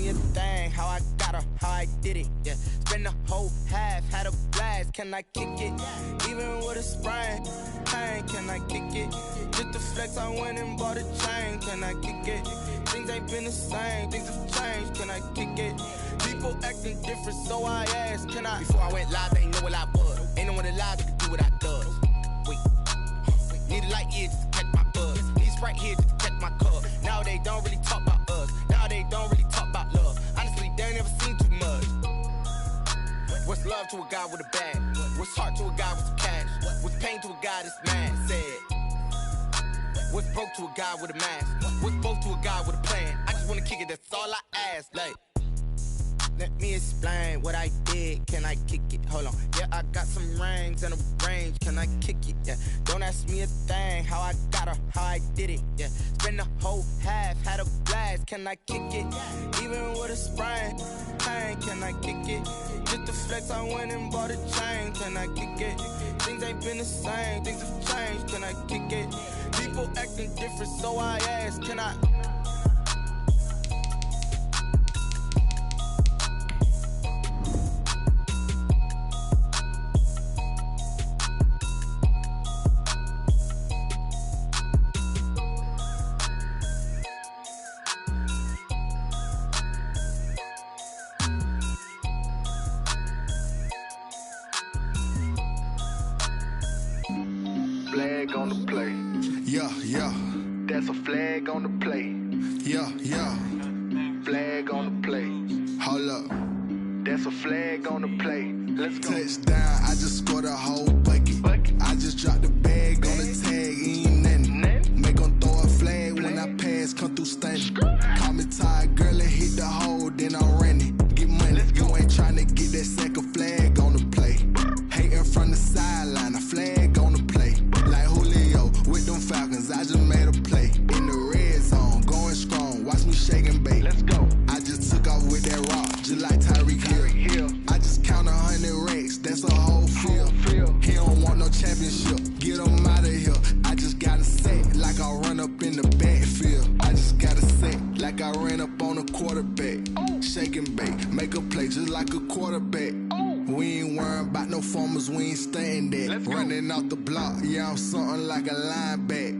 me a thing, how I got her, how I did it, yeah. Spend the whole half, had a blast, can I kick it? Even with a sprain, pain, can I kick it? Just the flex, I went and bought a chain, can I kick it? Things ain't been the same, things have changed, can I kick it? People acting different, so I asked, can I? Before I went live, they ain't know what I was. Ain't no one alive that could do what I does. Wait, need a light here just to catch my buzz. Need Sprite here just to catch my cup. Now they don't really talk about us. Now they don't really talk about love. Honestly, they ain't never seen too much. What's love to a guy with a bag? What's heart to a guy with some cash? What's pain to a guy that's mad? Said. What's broke to a guy with a mask? What's both to a guy with a plan? I just wanna kick it, that's all I ask. Like, let me explain what I did. Can I kick it? Hold on. Yeah, I got some rings and a range. Can I kick it? Yeah. Don't ask me a thing. How I got her, how I did it. Yeah. Spend the whole half, had a blast. Can I kick it? Even with a sprain, pain. Can I kick it? Just the flex, I went and bought a chain. Can I kick it? Things ain't been the same. Things have changed. Can I kick it? People acting different, so I ask. Can I? Flag on the play. Yeah, yeah. That's a flag on the play. Yeah, yeah. Flag on the play. Hold up. That's a flag on the play. Let's go. Touchdown, I just scored a whole bucket. I just dropped the bag on the tag, ain't nothing. Make 'em throw a flag when I pass, come through stunning. Call me tired, girl, and hit the hole, then I'm running. Get money, you ain't tryna get that second flag on the play. Hating from the sideline, a flag on the play. Like Julio with them Falcons, I just made a play. In the red zone, going strong, watch me shake and bake. Let's go. I just took off with that rock, just like Tyreek Hill. I just count 100 racks, that's a whole field. He don't want no championship, get him out of here. I just gotta say, like I run up in the backfield. I just gotta say, like I ran up on a quarterback. Shake and bake, make a play just like a quarterback. We ain't worrying about no formers, we ain't staying there. Running off the block, yeah, I'm something like a lineback.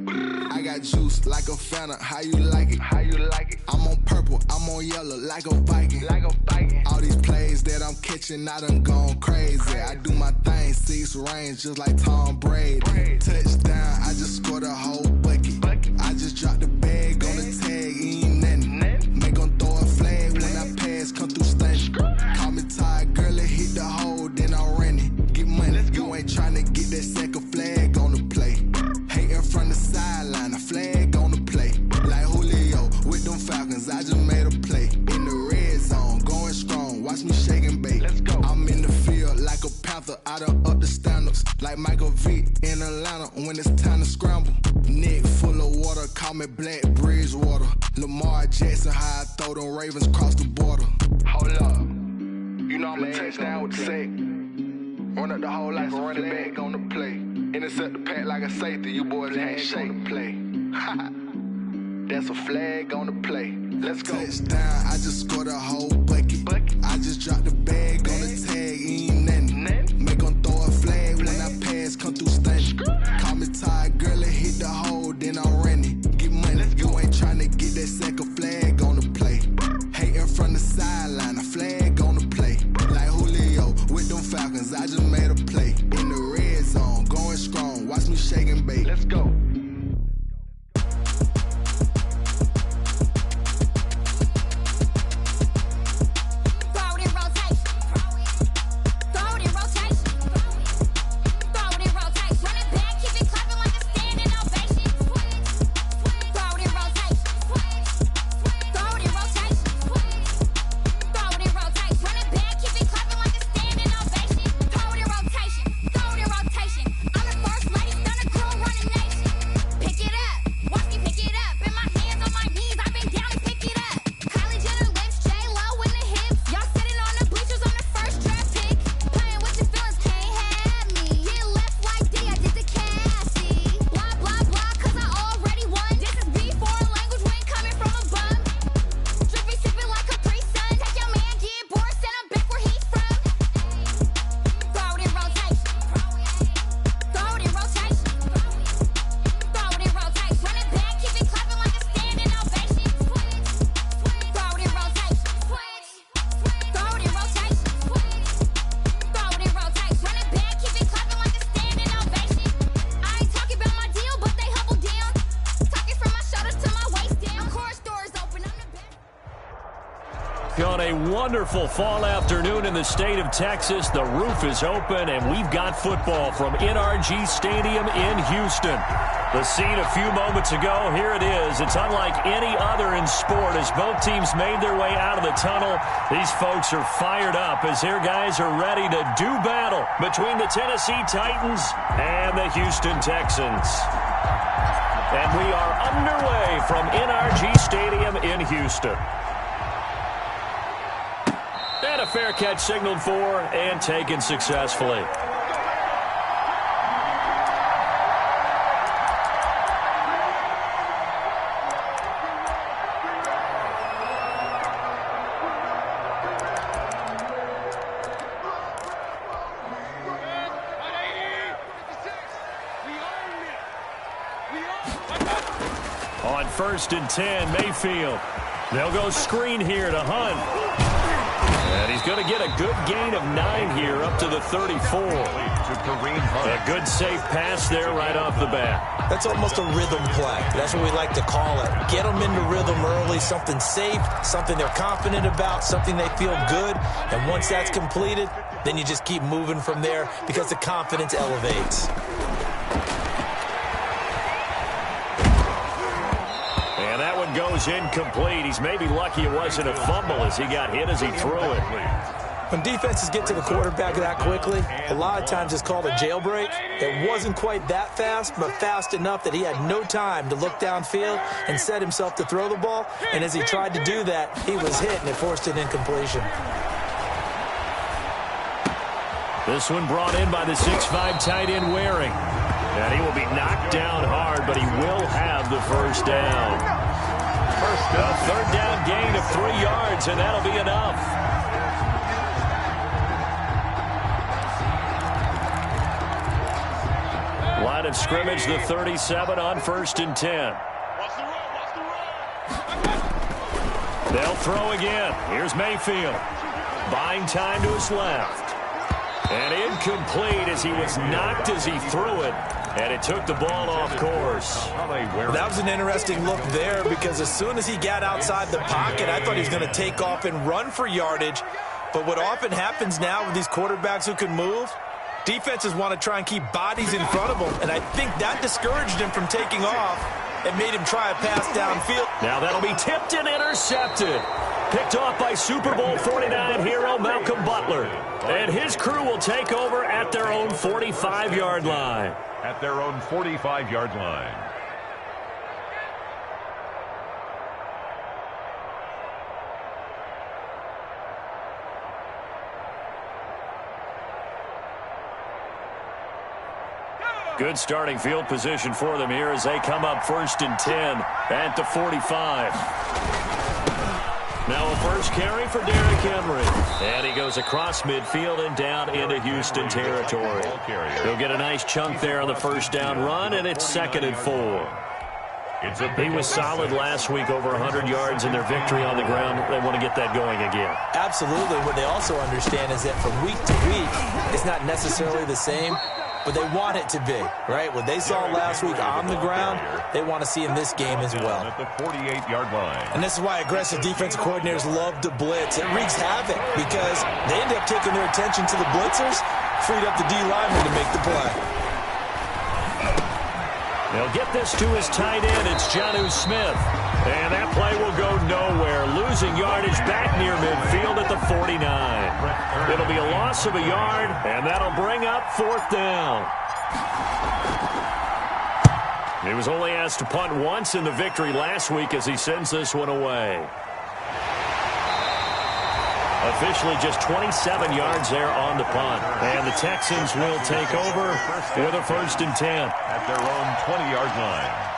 I got juice like a Fanta, how you like it? How you like it? I'm on purple, I'm on yellow, like a Viking. Like a Viking. All these plays that I'm catching, I done gone crazy. I do my thing, 6 range, just like Tom Brady. Touchdown, I just scored a whole bucket. I just dropped the bag on the tag, ain't nothing. Make 'em throw a flag when I pass, come through stunning. Call me tired, girl, and hit the hole, then I'm running. Get money, you ain't tryna get that second flag on the play. Hating from the sideline, a flag on the play. Like Julio with them Falcons, I just made a play. In the red zone, going strong, watch me shake and bake. Let's go. I'm in the field like a Panther, I done up the standards. Like Michael Vick in Atlanta when it's time to scramble. Neck full of water, call me Black Bridgewater. Lamar Jackson, how I throw them Ravens cross the border. Hold up. You know I'm a touchdown with the sack. Run up the whole like a running back on the play. Intercept the pack like a safety, you boys ain't shake the play. That's a flag on the play. Let's go. Touchdown, I just scored a whole bucket. I just dropped the bag on the tag, ain't nothing. Make 'em throw a flag when I pass, come through stunning. Call me tired, girl, and hit the hole, then I'm running. Get money, you ain't tryna get that second flag on the play. Hating from the sideline, a flag on the play. Like Julio with them Falcons, I just made a play. In the red zone, going strong, watch me shake and bake. Let's go. On a wonderful fall afternoon in the state of Texas, the roof is open, and we've got football from NRG Stadium in Houston. The scene a few moments ago, here it is. It's unlike any other in sport as both teams made their way out of the tunnel. These folks are fired up as their guys are ready to do battle between the Tennessee Titans and the Houston Texans. And we are underway from NRG Stadium in Houston. And a fair catch signaled for and taken successfully. On 1st and 10, Mayfield. They'll go screen here to Hunt. And he's going to get a good gain of 9 here up to the 34. A good safe pass there right off the bat. That's almost a rhythm play. That's what we like to call it. Get them into rhythm early, something safe, something they're confident about, something they feel good. And once that's completed, then you just keep moving from there because the confidence elevates. And that one goes incomplete. He's maybe lucky it wasn't a fumble as he got hit as he threw it. When defenses get to the quarterback that quickly, a lot of times it's called a jailbreak. It wasn't quite that fast, but fast enough that he had no time to look downfield and set himself to throw the ball. And as he tried to do that, he was hit, and it forced an incompletion. This one brought in by the 6'5" tight end Waring. And he will be knocked down hard, but he will have the first down. A third down gain of 3 yards, and that'll be enough. Line of scrimmage, the 37 on 1st and 10. They'll throw again. Here's Mayfield. Buying time to his left. And incomplete as he was knocked as he threw it. And it took the ball off course. That was an interesting look there because as soon as he got outside the pocket, I thought he was going to take off and run for yardage. But what often happens now with these quarterbacks who can move, defenses want to try and keep bodies in front of them. And I think that discouraged him from taking off and made him try a pass downfield. Now that'll be tipped and intercepted. Picked off by Super Bowl 49 hero Malcolm Butler. And his crew will take over at their own 45-yard line. At their own 45-yard line. Good starting field position for them here as they come up 1st and 10 at the 45. Now a first carry for Derrick Henry. And he goes across midfield and down into Houston territory. He'll get a nice chunk there on the first down run, and it's 2nd and 4. He was solid last week, over 100 yards in their victory on the ground. They want to get that going again. Absolutely. What they also understand is that from week to week, it's not necessarily the same, but they want it to be, right? What they saw last week on the ground, they want to see in this game as well. At the 48-yard line. And this is why aggressive defensive coordinators love to blitz. It wreaks havoc because they end up taking their attention to the blitzers, freed up the D lineman to make the play. They'll get this to his tight end. It's Jonnu Smith. And that play will go nowhere. Losing yardage back near midfield at the 49. It'll be a loss of a yard, and that'll bring up 4th down. He was only asked to punt once in the victory last week as he sends this one away. Officially just 27 yards there on the punt. And the Texans will take over with a 1st and 10. At their own 20-yard line.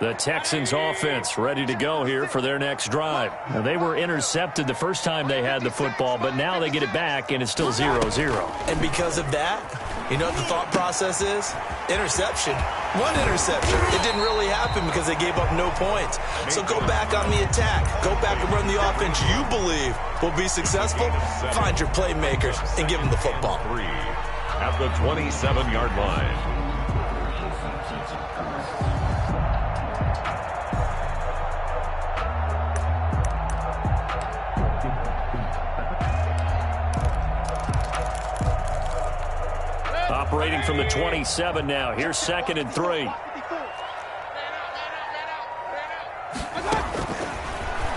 The Texans offense ready to go here for their next drive. Now, they were intercepted the first time they had the football, but now they get it back, and it's still 0-0. And because of that, You know what the thought process is? Interception. One interception. It didn't really happen because they gave up no points. So go back on the attack. Go back and run the offense you believe will be successful. Find your playmakers and give them the football. At the 27-yard line. Operating from the 27 now. Here's 2nd and 3.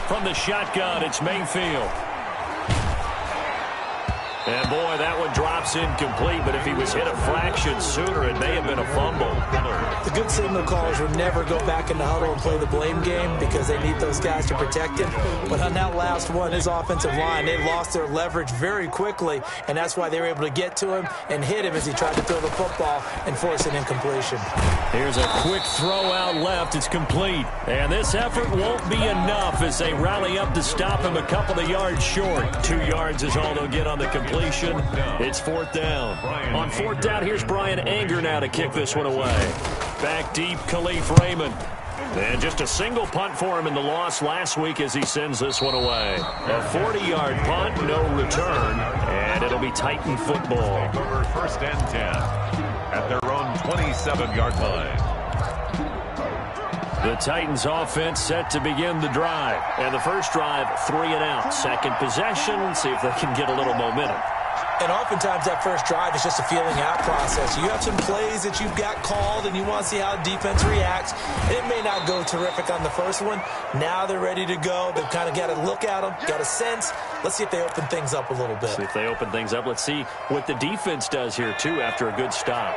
From the shotgun, it's Mayfield. And boy, that one drops incomplete, but if he was hit a fraction sooner, it may have been a fumble. The good signal callers would never go back in the huddle and play the blame game because they need those guys to protect him. But on that last one, his offensive line, they lost their leverage very quickly, and that's why they were able to get to him and hit him as he tried to throw the football and force an incompletion. Here's a quick throw out left. It's complete. And this effort won't be enough as they rally up to stop him a couple of yards short. 2 yards is all they'll get on the completion. It's 4th down. On 4th down, here's Brian Anger now to kick this one away. Back deep, Khalif Raymond. And just a single punt for him in the loss last week as he sends this one away. A 40-yard punt, no return, and it'll be Titan football. Over 1st and 10 at their own 27-yard line. The Titans offense set to begin the drive. And the first drive, 3 and out. Second possession, see if they can get a little momentum. And oftentimes that first drive is just a feeling out process. You have some plays that you've got called and you want to see how defense reacts. And it may not go terrific on the first one. Now they're ready to go. They've kind of got to look at them, got a sense. Let's see if they open things up a little bit. See if they open things up. Let's see what the defense does here, too, after a good stop.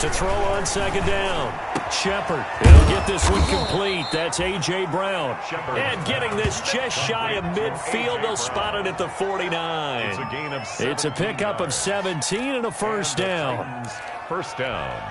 To throw on 2nd down. Shepard. He'll get this one complete. That's A.J. Brown. And getting this just shy of midfield. They'll spot it at the 49. It's a gain of 17. It's a pickup of 17 and a first down. First down.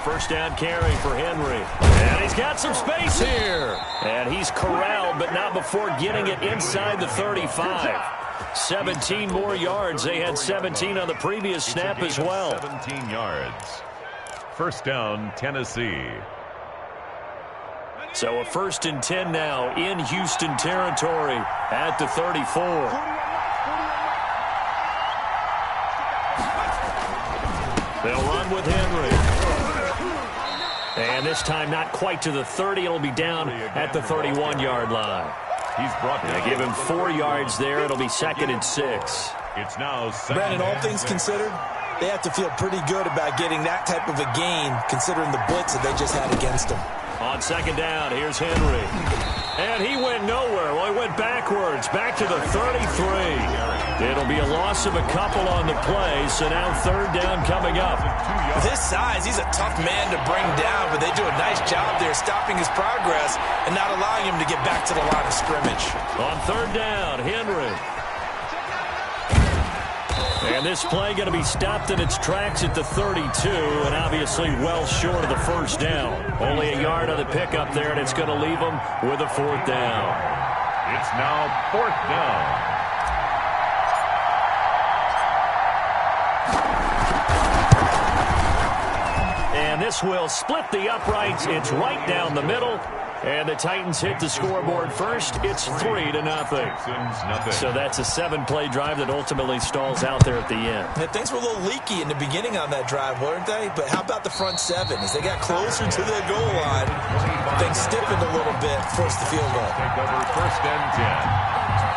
First down carry for Henry. And he's got some space here. And he's corralled, but not before getting it inside the 35. 17 more yards. They had 17 on the previous snap as well. 17 yards. First down, Tennessee. So a 1st and 10 now in Houston territory at the 34. They'll run with Henry. And this time not quite to the 30. It'll be down at the 31-yard line. He's brought They give him 4 yards there. It'll be 2nd and 6. It's now 2nd. Brandon, all things considered, they have to feel pretty good about getting that type of a gain considering the blitz that they just had against them. On 2nd down, here's Henry. And he went nowhere. Well, he went backwards, back to the 33. It'll be a loss of a couple on the play, so now 3rd down coming up. With his size, he's a tough man to bring down, but they do a nice job there stopping his progress and not allowing him to get back to the line of scrimmage. On 3rd down, Henry. And this play going to be stopped in its tracks at the 32, and obviously well short of the first down. Only a yard on the pickup there, and it's going to leave them with a 4th down. It's now 4th down. And this will split the uprights. It's right down the middle. And the Titans hit the scoreboard first. It's 3-0. So that's a 7-play drive that ultimately stalls out there at the end. And things were a little leaky in the beginning on that drive, weren't they? But how about the front 7? As they got closer to the goal line, things stiffened a little bit, forced the field goal. Take over 1st and 10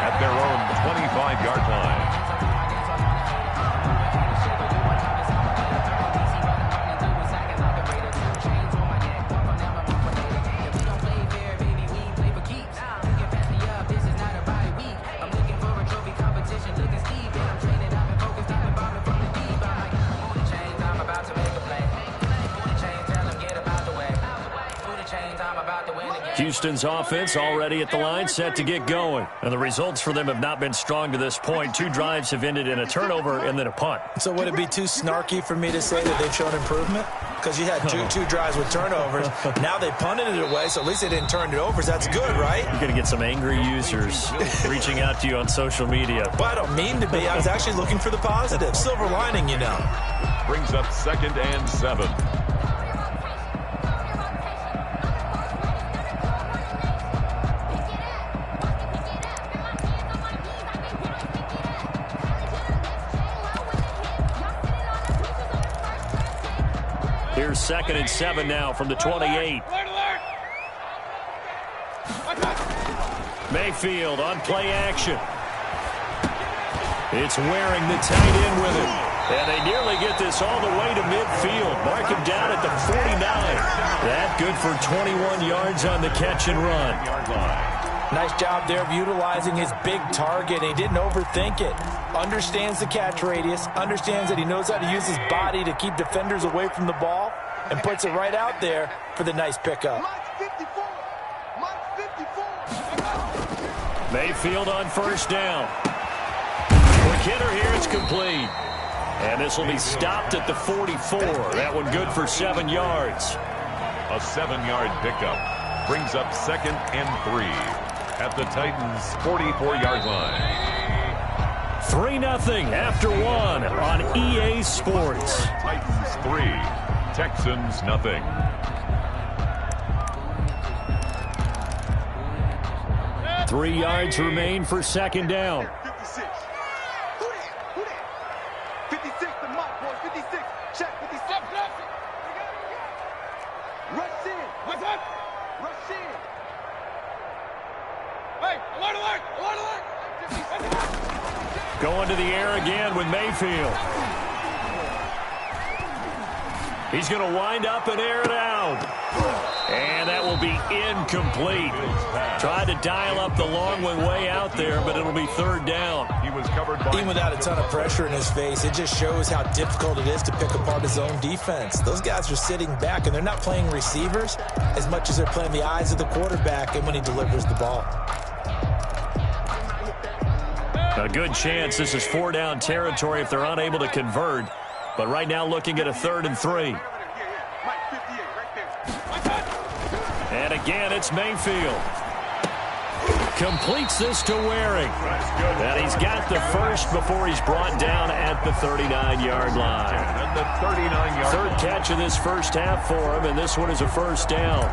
at their own 25-yard line. I'm about to Houston's offense already at the line, set to get going. And the results for them have not been strong to this point. 2 drives have ended in a turnover and then a punt. So would it be too snarky for me to say that they've shown improvement? Because you had two drives with turnovers. Now they punted it away, so at least they didn't turn it over. So that's good, right? You're going to get some angry users reaching out to you on social media. Well, I don't mean to be. I was actually looking for the positive. Silver lining, you know. Brings up 2nd and 7. Here's 2nd and 7 now from the 28. Mayfield on play action. It's Waring, the tight end, with it. And they nearly get this all the way to midfield. Mark him down at the 49. That good for 21 yards on the catch and run. Nice job there of utilizing his big target. He didn't overthink it. Understands the catch radius. Understands that he knows how to use his body to keep defenders away from the ball. And puts it right out there for the nice pickup. Mayfield on first down. Quick hitter here. It's complete. And this will be stopped at the 44. That one good for 7 yards. A 7-yard pickup brings up 2nd and 3 at the Titans' 44-yard line. 3-0 after 1 on EA Sports. Titans 3, Texans nothing. Three yards remain for 2nd down. 56. Who that? 56, the mock boy. 56. Check 56. Rush in. What's up? Rush in. Hey, alert. Going to the air again with Mayfield. He's going to wind up and air it out. And that will be incomplete. Tried to dial up the long one way out there, but it'll be 3rd down. He was covered by... Even without a ton of pressure in his face, it just shows how difficult it is to pick apart his own defense. Those guys are sitting back, and they're not playing receivers as much as they're playing the eyes of the quarterback and when he delivers the ball. A good chance this is 4-down territory if they're unable to convert. But right now looking at a 3rd and 3. And again, it's Mayfield. Completes this to Waring. And he's got the first before he's brought down at the 39-yard line. And the 39-yard 3rd catch of this first half for him, and this one is a 1st down.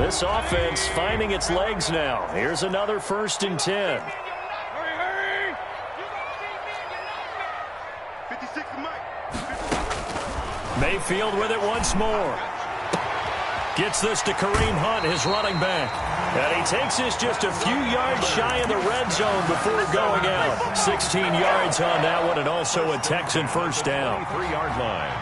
This offense finding its legs now. Here's another 1st and 10. Hurry. 56 Mike. Mayfield with it once more. Gets this to Kareem Hunt, his running back. And he takes this just a few yards shy of the red zone before going out. 16 yards on that one, and also a Texan 1st down. 3-yard line.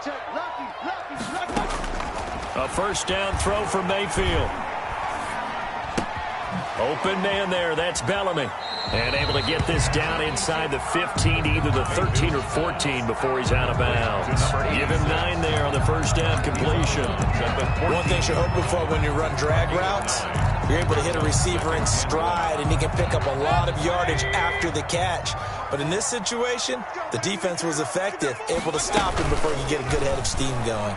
Check. Lucky. A 1st down throw for Mayfield. Open man there. That's Bellamy. And able to get this down inside the 15, either the 13 or 14 before he's out of bounds. Give him 9 there on the 1st down completion. One thing you're hoping for when you run drag routes, you're able to hit a receiver in stride, and he can pick up a lot of yardage after the catch. But in this situation, the defense was effective, able to stop him before he could get a good head of steam going.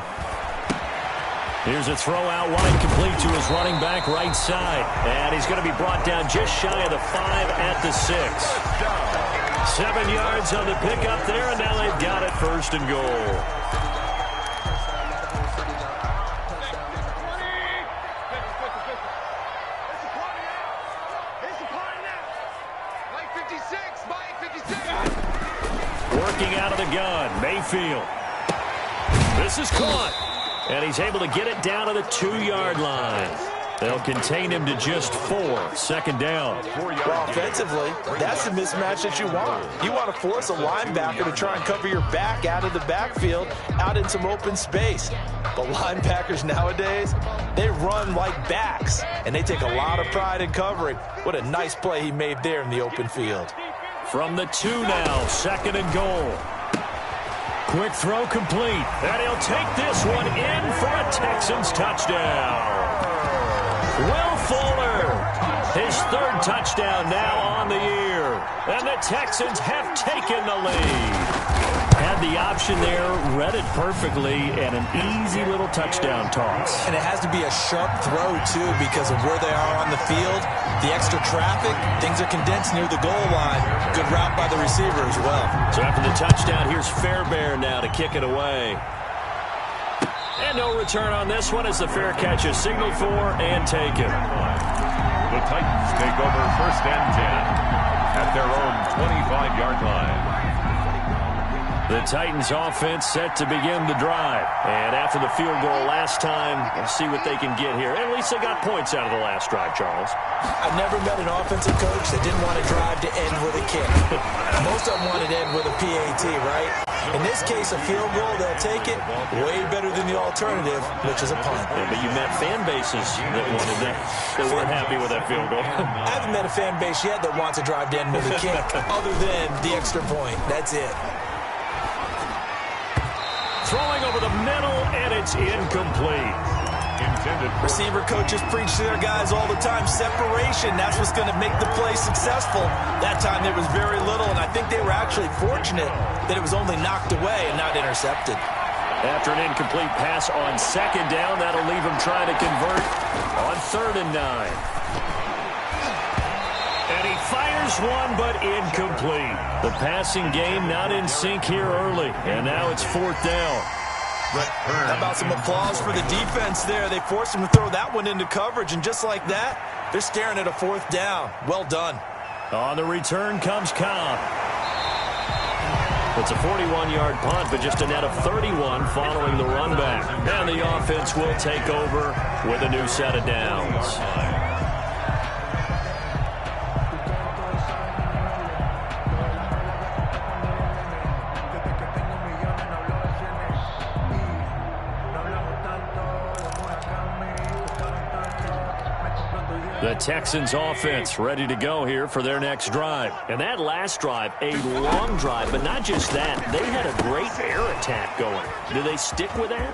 Here's a throw out wide, complete to his running back right side. And he's going to be brought down just shy of the 5 at the 6. 7 yards on the pickup there, and now they've got it 1st and goal. Working out of the gun, Mayfield. This is caught. And he's able to get it down to the 2-yard line. They'll contain him to just 4. Second down. Well, offensively, that's the mismatch that you want. You want to force a linebacker to try and cover your back out of the backfield, out in some open space. But linebackers nowadays, they run like backs, and they take a lot of pride in covering. What a nice play he made there in the open field. From the 2 now, 2nd and goal. Quick throw complete, and he'll take this one in for a Texans touchdown. Will Fuller, his 3rd touchdown now on the year, and the Texans have taken the lead. Had the option there, read it perfectly, and an easy little touchdown toss. And it has to be a sharp throw, too, because of where they are on the field, the extra traffic, things are condensed near the goal line. Good route by the receiver as well. So after the touchdown, here's Fairbairn now to kick it away. And no return on this one as the fair catch is signaled for and taken. The Titans take over 1st and 10 at their own 25-yard line. The Titans offense set to begin the drive. And after the field goal last time, we'll see what they can get here. At least they got points out of the last drive, Charles. I've never met an offensive coach that didn't want to drive to end with a kick. Most of them wanted to end with a PAT, right? In this case, a field goal, they'll take it way better than the alternative, which is a punt. Yeah, but you met fan bases that wanted that, that weren't happy with that field goal. I haven't met a fan base yet that wants to drive to end with a kick other than the extra point. That's it. Throwing over the middle, and it's incomplete. Receiver coaches preach to their guys all the time. Separation, that's what's going to make the play successful. That time there was very little, and I think they were actually fortunate that it was only knocked away and not intercepted. After an incomplete pass on 2nd down, that'll leave them trying to convert on 3rd and 9. And he fires one, but incomplete. The passing game not in sync here early, and now it's 4th down. How about some applause for the defense there? They forced him to throw that one into coverage, and just like that, they're staring at a 4th down. Well done. On the return comes Cobb. It's a 41-yard punt, but just a net of 31 following the run back. And the offense will take over with a new set of downs. The Texans offense ready to go here for their next drive. And that last drive, a long drive, but not just that. They had a great air attack going. Do they stick with that?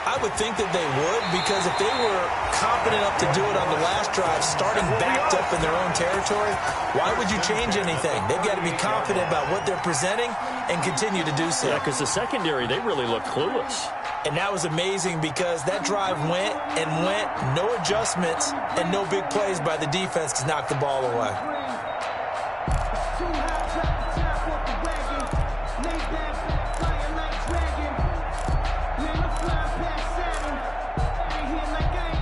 I would think that they would, because if they were confident enough to do it on the last drive, starting backed up in their own territory, why would you change anything? They've got to be confident about what they're presenting and continue to do so. Yeah, because the secondary, they really look clueless. And that was amazing because that drive went and went, no adjustments, and no big plays by the defense to knock the ball away.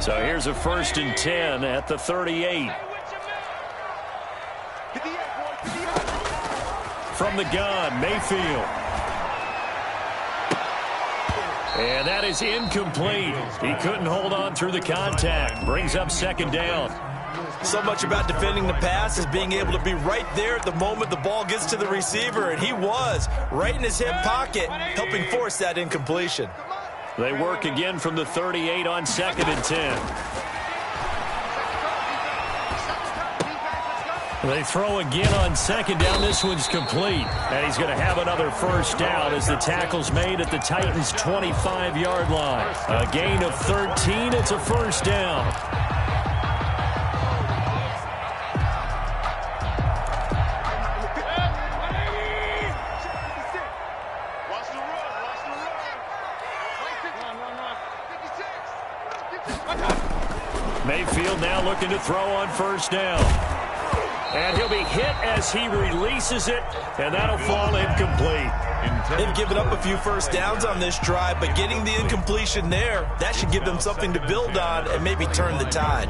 So here's a 1st and 10 at the 38. From the gun, Mayfield. And that is incomplete. He couldn't hold on through the contact. Brings up 2nd down. So much about defending the pass is being able to be right there at the moment the ball gets to the receiver, and he was right in his hip pocket, helping force that incompletion. They work again from the 38 on 2nd and 10. They throw again on 2nd down. This one's complete. And he's going to have another 1st down as the tackle's made at the Titans' 25-yard line. A gain of 13. It's a 1st down. Mayfield now looking to throw on 1st down. And he'll be hit as he releases it, and that'll fall incomplete. They've given up a few 1st downs on this drive, but getting the incompletion there, that should give them something to build on and maybe turn the tide.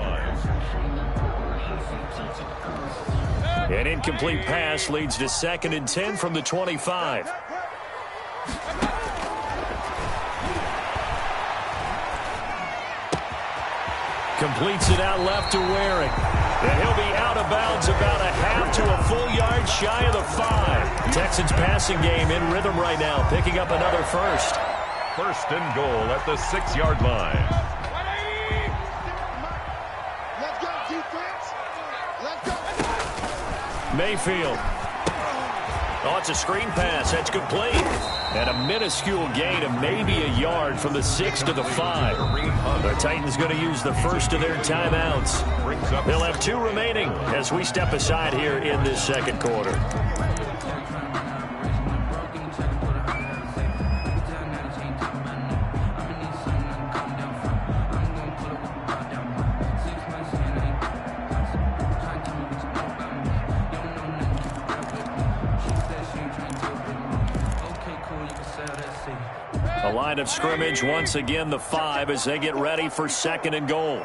An incomplete pass leads to 2nd and 10 from the 25. Completes it out left to Waring. And he'll be out of bounds about a half to a full yard shy of the 5. Texans passing game in rhythm right now, picking up another first. First and goal at the 6-yard line. Let's go, defense. Let's go. Mayfield. Oh, it's a screen pass. That's complete. And a minuscule gain of maybe a yard from the 6 to the 5. The Titans going to use the first of their timeouts. They'll have 2 remaining as we step aside here in this second quarter. A line of scrimmage, once again the 5 as they get ready for second and goal.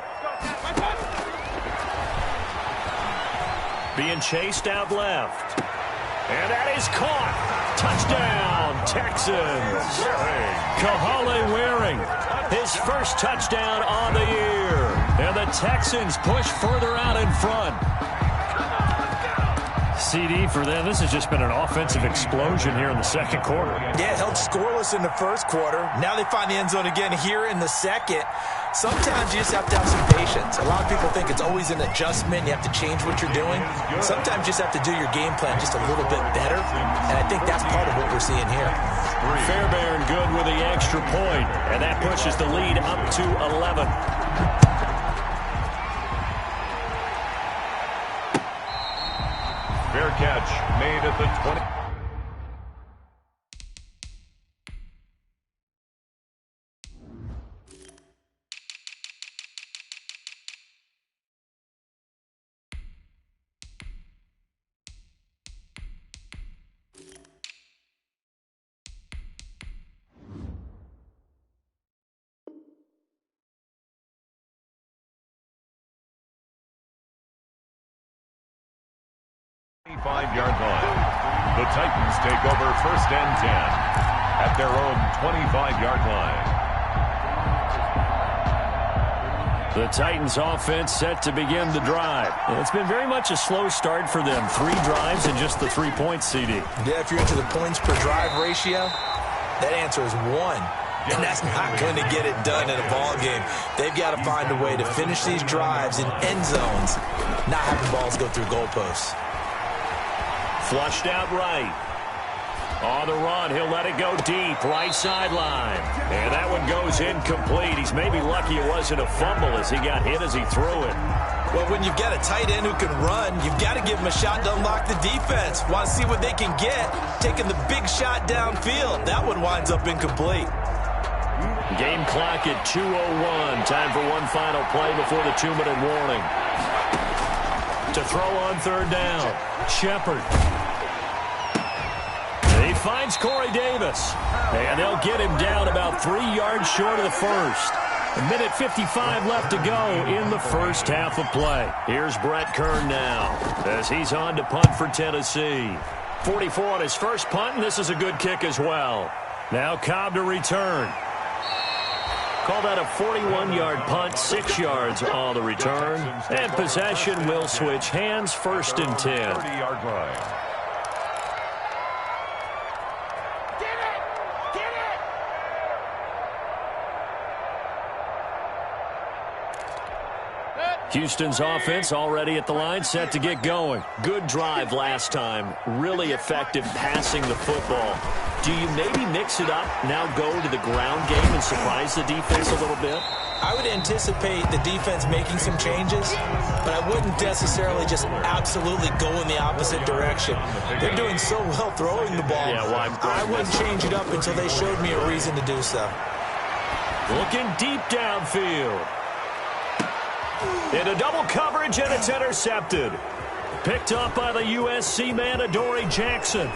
Being chased out left. And that is caught. Touchdown, Texans. Kahale Waring, his first touchdown on the year. And the Texans push further out in front. CD for them. This has just been an offensive explosion here in the second quarter. Yeah, held scoreless in the first quarter. Now they find the end zone again here in the second. Sometimes you just have to have some patience. A lot of people think it's always an adjustment. You have to change what you're doing. Sometimes you just have to do your game plan just a little bit better. And I think that's part of what we're seeing here. Fairbairn good with the extra point. And that pushes the lead up to 11. Fair catch made at the 20. Five-yard line. The Titans take over first and 10 at their own 25-yard line. The Titans offense set to begin the drive. And it's been very much a slow start for them. 3 drives and just the 3 points, CD. Yeah, if you're into the points per drive ratio, that answer is 1. And that's not going to get it done in a ball game. They've got to find a way to finish these drives in end zones, not having balls go through goalposts. Flushed out right. On the run, he'll let it go deep, right sideline. And that one goes incomplete. He's maybe lucky it wasn't a fumble as he got hit as he threw it. Well, when you've got a tight end who can run, you've got to give him a shot to unlock the defense. Want to see what they can get, taking the big shot downfield. That one winds up incomplete. Game clock at 2:01. Time for one final play before the 2-minute warning. To throw on third down, Shepard. He finds Corey Davis. And they'll get him down about 3 yards short of the first. 1:55 left to go in the first half of play. Here's Brett Kern now as he's on to punt for Tennessee. 44 on his first punt, and this is a good kick as well. Now Cobb to return. Call that a 41-yard punt, 6 yards on the return. And possession will switch hands, first and 10. 30-yard line. Houston's offense already at the line, set to get going. Good drive last time. Really effective passing the football. Do you maybe mix it up, now go to the ground game and surprise the defense a little bit? I would anticipate the defense making some changes, but I wouldn't necessarily just absolutely go in the opposite direction. They're doing so well throwing the ball. Yeah, well, I wouldn't change it up until they showed me a reason to do so. Looking deep downfield. Into double coverage, and it's intercepted. Picked up by the USC man, Adoree Jackson.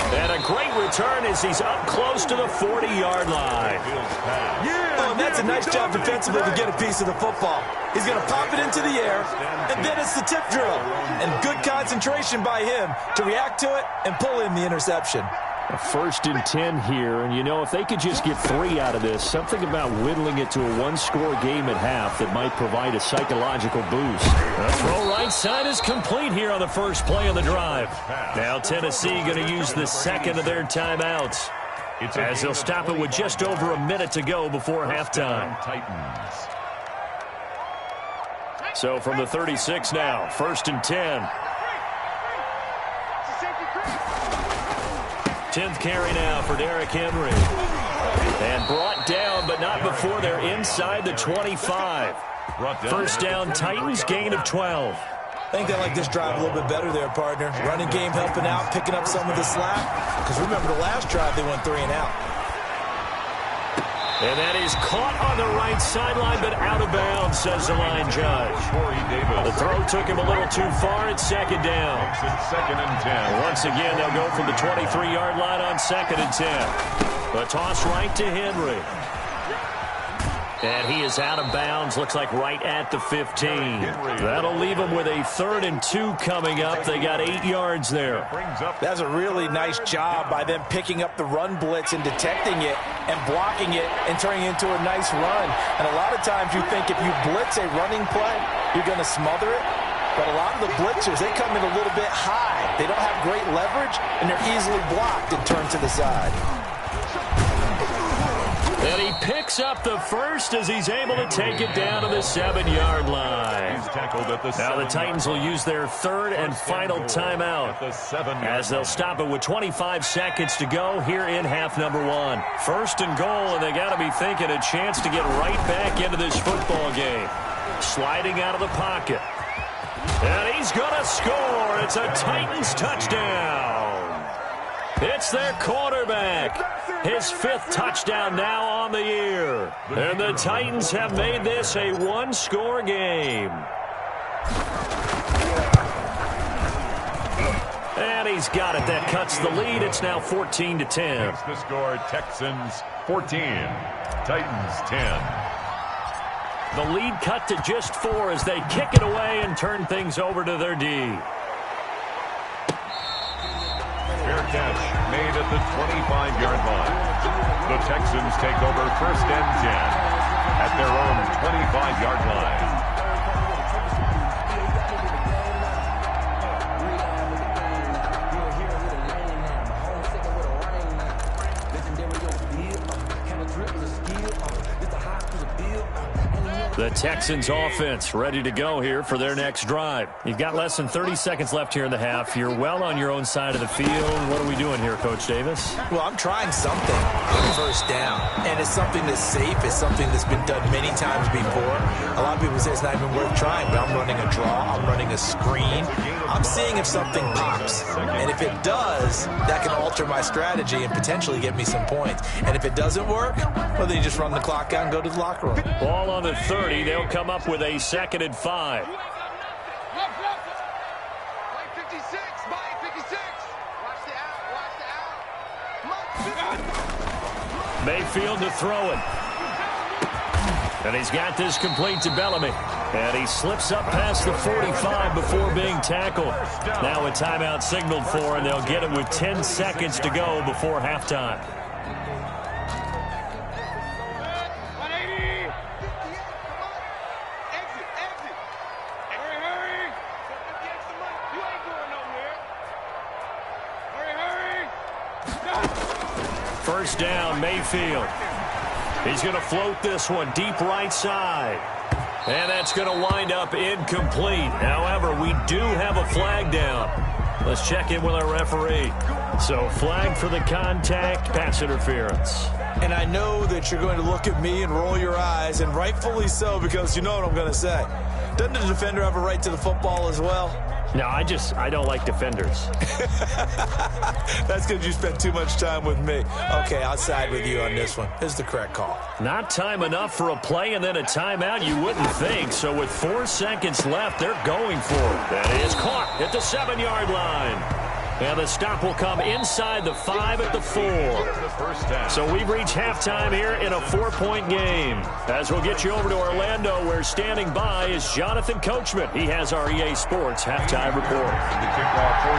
And a great return as he's up close to the 40-yard line. Oh, and that's a nice job defensively to get a piece of the football. He's going to pop it into the air, and then it's the tip drill. And good concentration by him to react to it and pull in the interception. A 1st and 10 here, and you know, if they could just get 3 out of this, something about whittling it to a one-score game at half that might provide a psychological boost. The throw right side is complete here on the first play of the drive. Now Tennessee going to use the second of their timeouts, as they'll stop it with just over a minute to go before halftime. Titans. So from the 36 now, 1st and 10. 10th carry now for Derrick Henry. And brought down, but not before they're inside the 25. First down, Titans, gain of 12. I think they like this drive a little bit better there, partner. Running game helping out, picking up some of the slack. Because remember the last drive, they went 3 and out. And that is caught on the right sideline, but out of bounds, says the line judge. The throw took him a little too far. It's 2nd down. Second and 10. Once again, they'll go from the 23-yard line on 2nd and 10. The toss right to Henry. And he is out of bounds, looks like right at the 15. That'll leave him with a 3rd and 2 coming up. They got 8 yards there. That's a really nice job by them picking up the run blitz and detecting it and blocking it and turning it into a nice run. And a lot of times you think if you blitz a running play, you're going to smother it. But a lot of the blitzers, they come in a little bit high. They don't have great leverage, and they're easily blocked and turned to the side. And he picks up the first as he's able to take it down to the 7-yard line. Now the Titans will use their 3rd and final timeout as they'll stop it with 25 seconds to go here in half number 1. 1st and goal, and they got to be thinking a chance to get right back into this football game. Sliding out of the pocket. And he's going to score. It's a Titans touchdown. It's their quarterback. His 5th touchdown now on the year. And the Titans have made this a one-score game. And he's got it. That cuts the lead. It's now 14-10. Makes the score Texans 14, Titans 10. The lead cut to just 4 as they kick it away and turn things over to their D. Fair catch made at the 25-yard line. The Texans take over 1st and 10 at their own 25-yard line. The Texans offense ready to go here for their next drive. You've got less than 30 seconds left here in the half. You're well on your own side of the field. What are we doing here, Coach Davis? Well, I'm trying something on 1st down. And it's something that's safe. It's something that's been done many times before. A lot of people say it's not even worth trying, but I'm running a draw. I'm running a screen. I'm seeing if something pops. And if it does, that can alter my strategy and potentially get me some points. And if it doesn't work, well, then you just run the clock out and go to the locker room. Ball on the 30. They'll come up with a 2nd and 5. Mayfield to throw it. And he's got this complete to Bellamy. And he slips up past the 45 before being tackled. Now a timeout signaled for, and they'll get it with 10 seconds to go before halftime. First down, Mayfield. He's going to float this one deep right side. And that's going to wind up incomplete. However, we do have a flag down. Let's check in with our referee. So, flag for the contact, pass interference. And I know that you're going to look at me and roll your eyes, and rightfully so, because you know what I'm going to say. Doesn't the defender have a right to the football as well? No, I don't like defenders. That's because you spent too much time with me. Okay, I'll side with you on this one. This is the correct call. Not time enough for a play and then a timeout, you wouldn't think. So with 4 seconds left, they're going for it. That is caught at the 7-yard line. And the stop will come inside the 5 at the 4. So we've reached halftime here in a 4-point game. As we'll get you over to Orlando, where standing by is Jonathan Coachman. He has our EA Sports halftime report.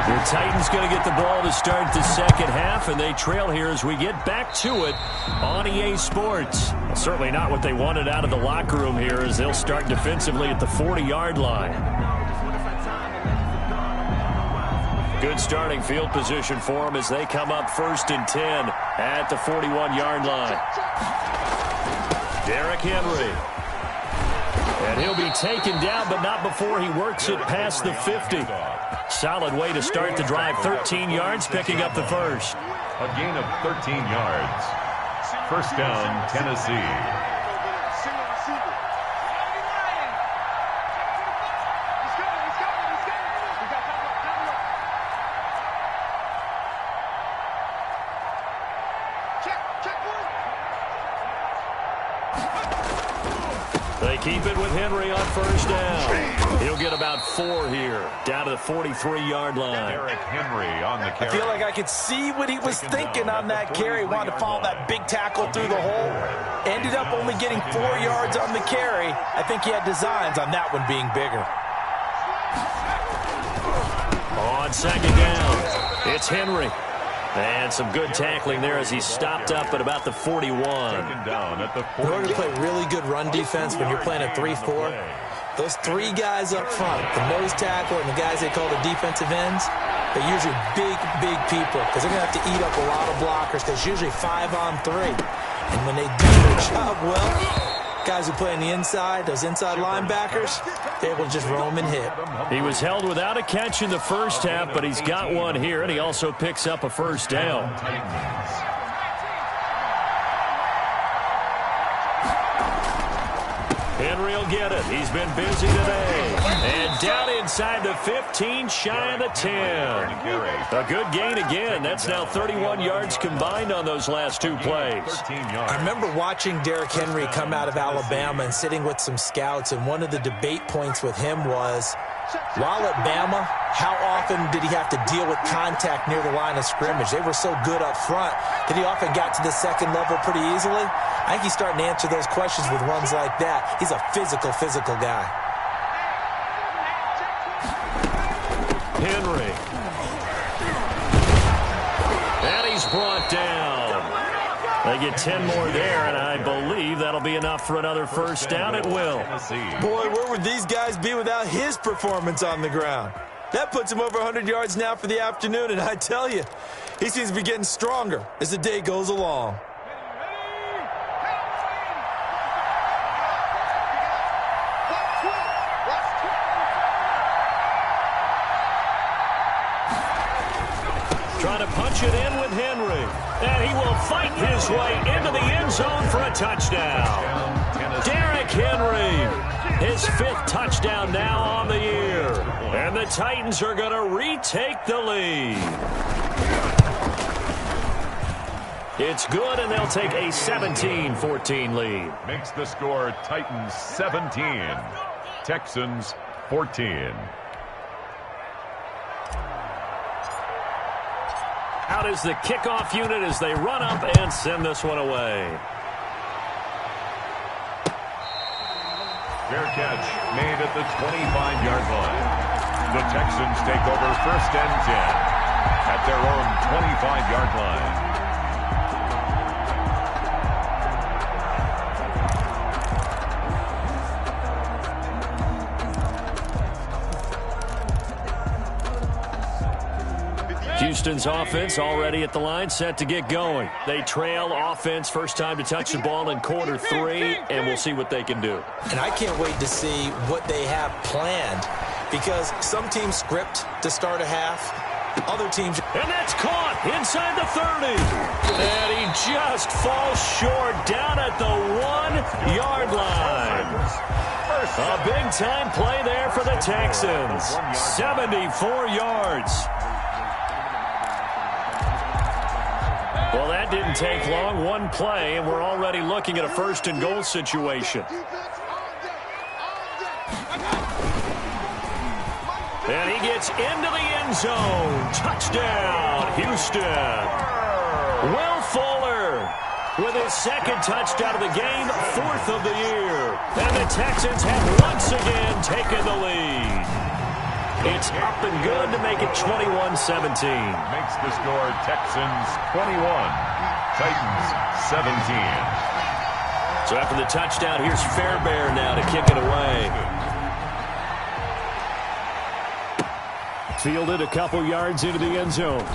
The Titans going to get the ball to start the second half, and they trail here as we get back to it on EA Sports. Well, certainly not what they wanted out of the locker room here, as they'll start defensively at the 40-yard line. Good starting field position for them as they come up 1st and 10 at the 41-yard line. Derrick Henry. And he'll be taken down, but not before he works it past the 50. Solid way to start the drive. 13 yards, picking up the first. A gain of 13 yards. First down, Tennessee. They keep it with Henry on first down. He'll get about 4 here, down to the 43-yard line. Derrick Henry on the carry. I feel like I could see what he was thinking on that carry. Wanted to follow that big tackle through the hole. Ended up only getting 4 yards on the carry. I think he had designs on that one being bigger. On second down, it's Henry. And some good tackling there as he stopped up at about the 41. In order to play really good run defense when you're playing a 3-4, those 3 guys up front, the nose tackle and the guys they call the defensive ends, they're usually big people because they're going to have to eat up a lot of blockers because usually 5 on 3. And when they do their job well, guys who play on the inside, those inside linebackers, they're able to just roam and hit. He was held without a catch in the first half, but he's got one here, and he also picks up a first down. Henry will get it. He's been busy today. And down inside the 15, shy of the 10. A good gain again. That's now 31 yards combined on those last 2 plays. I remember watching Derrick Henry come out of Alabama and sitting with some scouts, and one of the debate points with him was, while at Bama, how often did he have to deal with contact near the line of scrimmage? They were so good up front that he often got to the second level pretty easily. I think he's starting to answer those questions with runs like that. He's a physical guy. Henry. And he's brought down. They get 10 more there, and I believe that'll be enough for another first down. It will. Boy, where would these guys be without his performance on the ground? That puts him over 100 yards now for the afternoon, and I tell you, he seems to be getting stronger as the day goes along. Trying to punch it in with Henry. And he will fight his way into the end zone for a touchdown. Derrick Henry, his 5th touchdown now on the year. And the Titans are going to retake the lead. It's good, and they'll take a 17-14 lead. Makes the score Titans 17, Texans 14. Out is the kickoff unit as they run up and send this one away. Fair catch made at the 25-yard line. The Texans take over 1st and 10 at their own 25-yard line. Houston's offense already at the line, set to get going. They trail offense, first time to touch the ball in quarter 3, and we'll see what they can do. And I can't wait to see what they have planned, because some teams script to start a half, other teams... And that's caught inside the 30. And he just falls short down at the 1-yard line. A big-time play there for the Texans. 74 yards. Well, that didn't take long. 1 play, and we're already looking at a 1st and goal situation. And he gets It's into the end zone. Touchdown, Houston. Will Fuller with his second touchdown of the game, 4th of the year. And the Texans have once again taken the lead. It's up and good to make it 21-17. Makes the score Texans 21, Titans 17. So after the touchdown, here's Fairbairn now to kick it away. Fielded a couple yards into the end zone.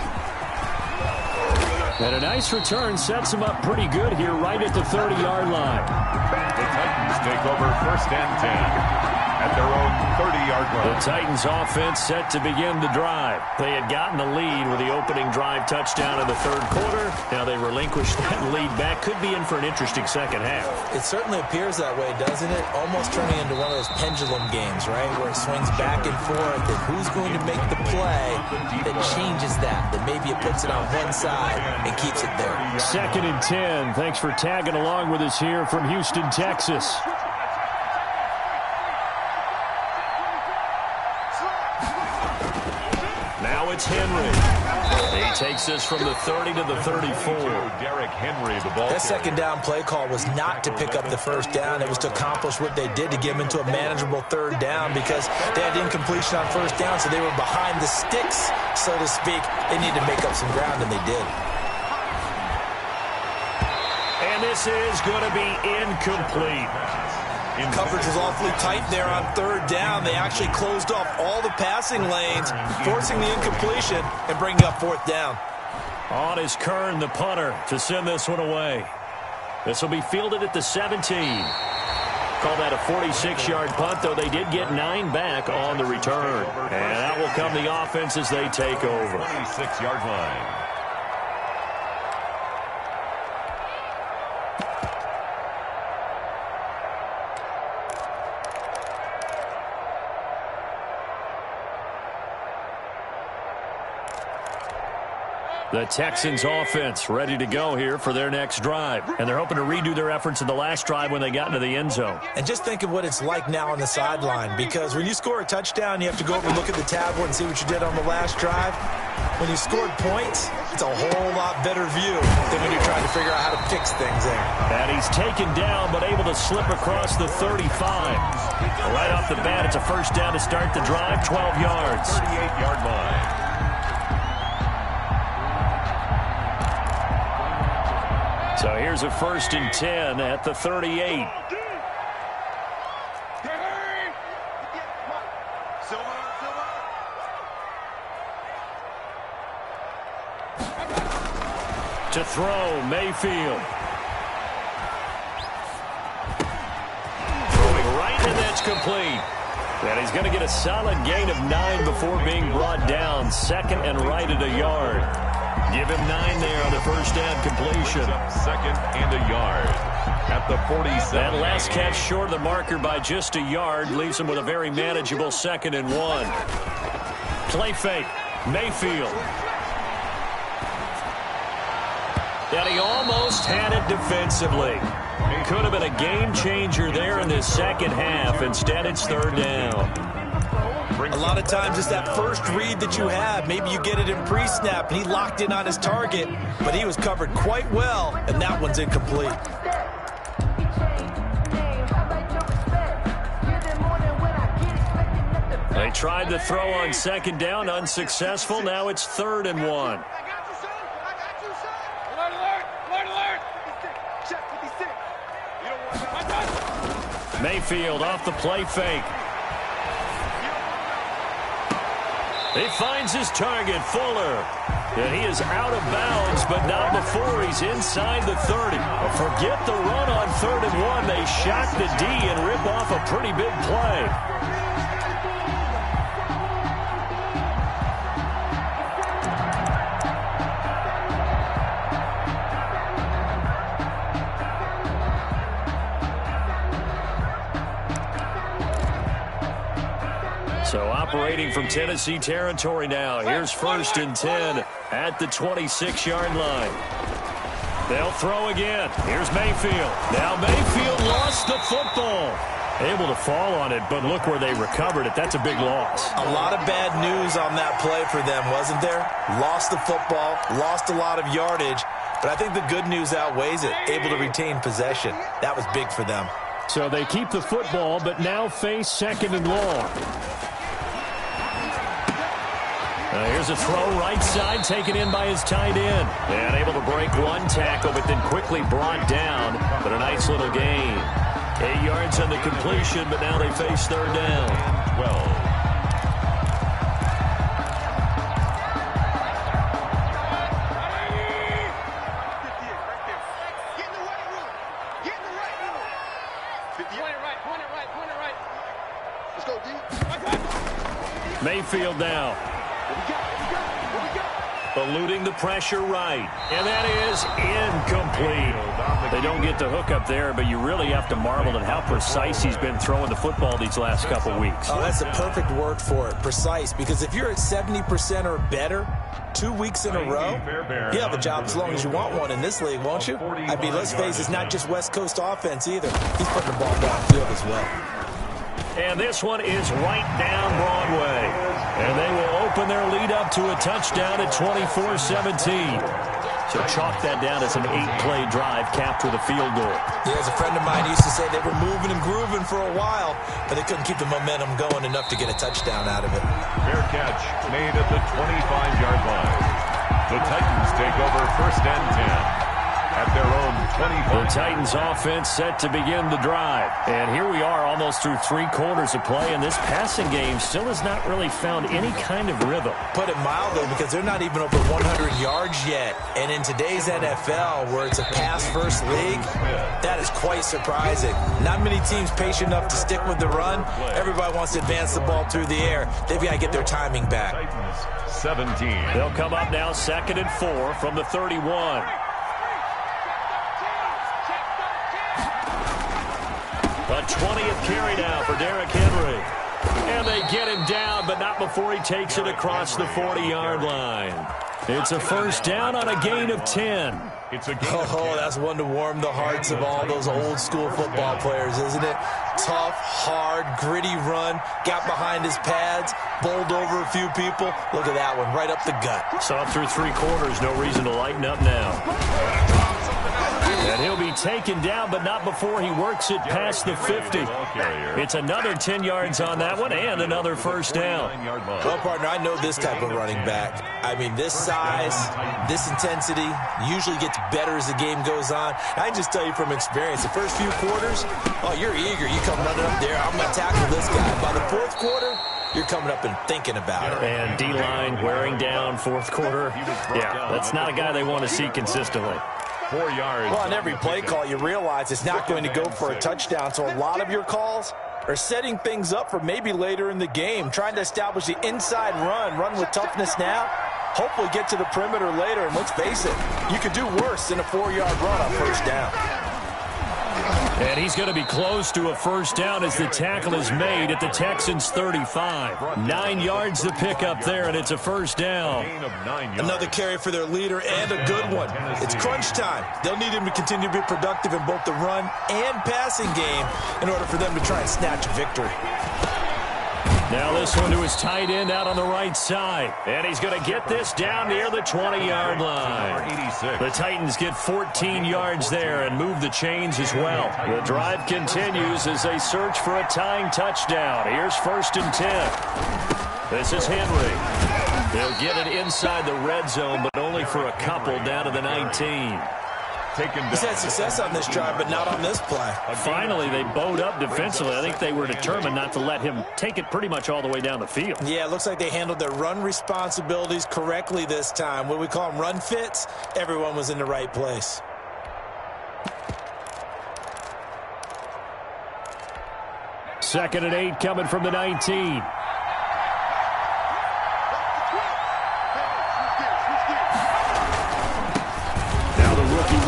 And a nice return sets him up pretty good here right at the 30-yard line. The Titans take over 1st and 10 at their own 30-yard line. The Titans offense set to begin the drive. They had gotten the lead with the opening drive touchdown in the 3rd quarter. Now they relinquished that lead back. Could be in for an interesting second half. It certainly appears that way, doesn't it? Almost turning into one of those pendulum games, right, where it swings back and forth, and who's going to make the play that changes that maybe it puts it on one side and keeps it there. 2nd and 10. Thanks for tagging along with us here from Houston, Texas. Now it's Henry. He takes this from the 30 to the 34. Derrick Henry, the ball. That second down play call was not to pick up the 1st down. It was to accomplish what they did to get them into a manageable 3rd down because they had incompletion on 1st down, so they were behind the sticks, so to speak. They needed to make up some ground, and they did. And this is going to be incomplete. Coverage was awfully tight there on 3rd down. They actually closed off all the passing lanes, forcing the incompletion and bringing up 4th down. On is Kern, the punter, to send this one away. This will be fielded at the 17. Call that a 46-yard punt, though they did get 9 back on the return. And that will come the offense as they take over. 26-yard line. The Texans offense ready to go here for their next drive. And they're hoping to redo their efforts in the last drive when they got into the end zone. And just think of what it's like now on the sideline, because when you score a touchdown, you have to go over and look at the tablet and see what you did on the last drive. When you scored points, it's a whole lot better view than when you're trying to figure out how to fix things there. And he's taken down but able to slip across the 35. Right off the bat, it's a 1st down to start the drive, 12 yards. 38-yard line. So here's a 1st and 10 at the 38. To throw, Mayfield. Throwing right, and that's complete. And he's going to get a solid gain of 9 before being brought down. 2nd and right at a yard. Give him 9 there on the 1st down completion. 2nd and a yard at the 47. That last catch short of the marker by just a yard leaves him with a very manageable 2nd and 1. Play fake. Mayfield. And he almost had it defensively. Could have been a game changer there in this second half. Instead, it's 3rd down. A lot of times it's that first read that you have. Maybe you get it in pre-snap, and he locked in on his target, but he was covered quite well, and that one's incomplete. They tried to throw on 2nd down, unsuccessful. Now it's 3rd and 1. Mayfield off the play fake. He finds his target, Fuller. And he is out of bounds, but not before he's inside the 30. Forget the run on 3rd and 1. They shock the D and rip off a pretty big play. So operating from Tennessee territory now. Here's 1st and 10 at the 26-yard line. They'll throw again. Here's Mayfield. Now Mayfield lost the football. Able to fall on it, but look where they recovered it. That's a big loss. A lot of bad news on that play for them, wasn't there? Lost the football, lost a lot of yardage, but I think the good news outweighs it. Able to retain possession. That was big for them. So they keep the football, but now face 2nd and long. Here's a throw right side, taken in by his tight end. And able to break one tackle, but then quickly brought down. But a nice little gain. 8 yards on the completion, but now they face 3rd down. 12. Mayfield now. Eluding the pressure right. And that is incomplete. They don't get the hook up there, but you really have to marvel at how precise he's been throwing the football these last couple weeks. Oh, that's the perfect word for it, precise, because if you're at 70% or better 2 weeks in a row, you have a job as long as you want one in this league, won't you? I mean, let's face it, it's not just West Coast offense either. He's putting the ball downfield as well. And this one is right down Broadway. And they will open their lead up to a touchdown at 24-17. So chalk that down as an 8-play drive capped with a field goal. Yeah, as a friend of mine used to say, they were moving and grooving for a while, but they couldn't keep the momentum going enough to get a touchdown out of it. Fair catch made at the 25-yard line. The Titans take over 1st and 10. At their own 25. The Titans offense set to begin the drive. And here we are almost through 3 quarters of play, and this passing game still has not really found any kind of rhythm. Put it mildly, because they're not even over 100 yards yet. And in today's NFL, where it's a pass-first league, that is quite surprising. Not many teams patient enough to stick with the run. Everybody wants to advance the ball through the air. They've got to get their timing back. Titans 17. They'll come up now 2nd and 4 from the 31. A 20th carry now for Derrick Henry. And they get him down, but not before he takes it across the 40-yard line. It's a 1st down on a gain of 10. Oh, that's one to warm the hearts of all those old-school football players, isn't it? Tough, hard, gritty run, got behind his pads, bowled over a few people. Look at that one, right up the gut. Saw through 3 quarters, no reason to lighten up now. And he'll be taken down, but not before he works it past the 50. It's another 10 yards on that one and another 1st down. Well, partner, I know this type of running back. I mean, this size, this intensity usually gets better as the game goes on. I can just tell you from experience, the first few quarters, oh, you're eager. You come running up there, I'm going to tackle this guy. By the 4th quarter, you're coming up and thinking about it. And D-line wearing down 4th quarter. Yeah, that's not a guy they want to see consistently. 4 yards. Well, on every play call, you realize it's not going to go for a touchdown. So a lot of your calls are setting things up for maybe later in the game, trying to establish the inside run with toughness now, hopefully get to the perimeter later. And let's face it, you could do worse than a 4-yard run on 1st down. And he's going to be close to a 1st down as the tackle is made at the Texans' 35. 9 yards to pick up there, and it's a 1st down. Another carry for their leader and a good one. It's crunch time. They'll need him to continue to be productive in both the run and passing game in order for them to try and snatch a victory. Now this one to his tight end out on the right side. And he's going to get this down near the 20-yard line. The Titans get 14 yards there and move the chains as well. The drive continues as they search for a tying touchdown. Here's 1st and 10. This is Henry. They'll get it inside the red zone, but only for a couple down to the 19. He's had success on this drive, but not on this play. Finally, they bowed up defensively. I think they were determined not to let him take it pretty much all the way down the field. Yeah, it looks like they handled their run responsibilities correctly this time. What we call them run fits, everyone was in the right place. Second and 8 coming from the 19.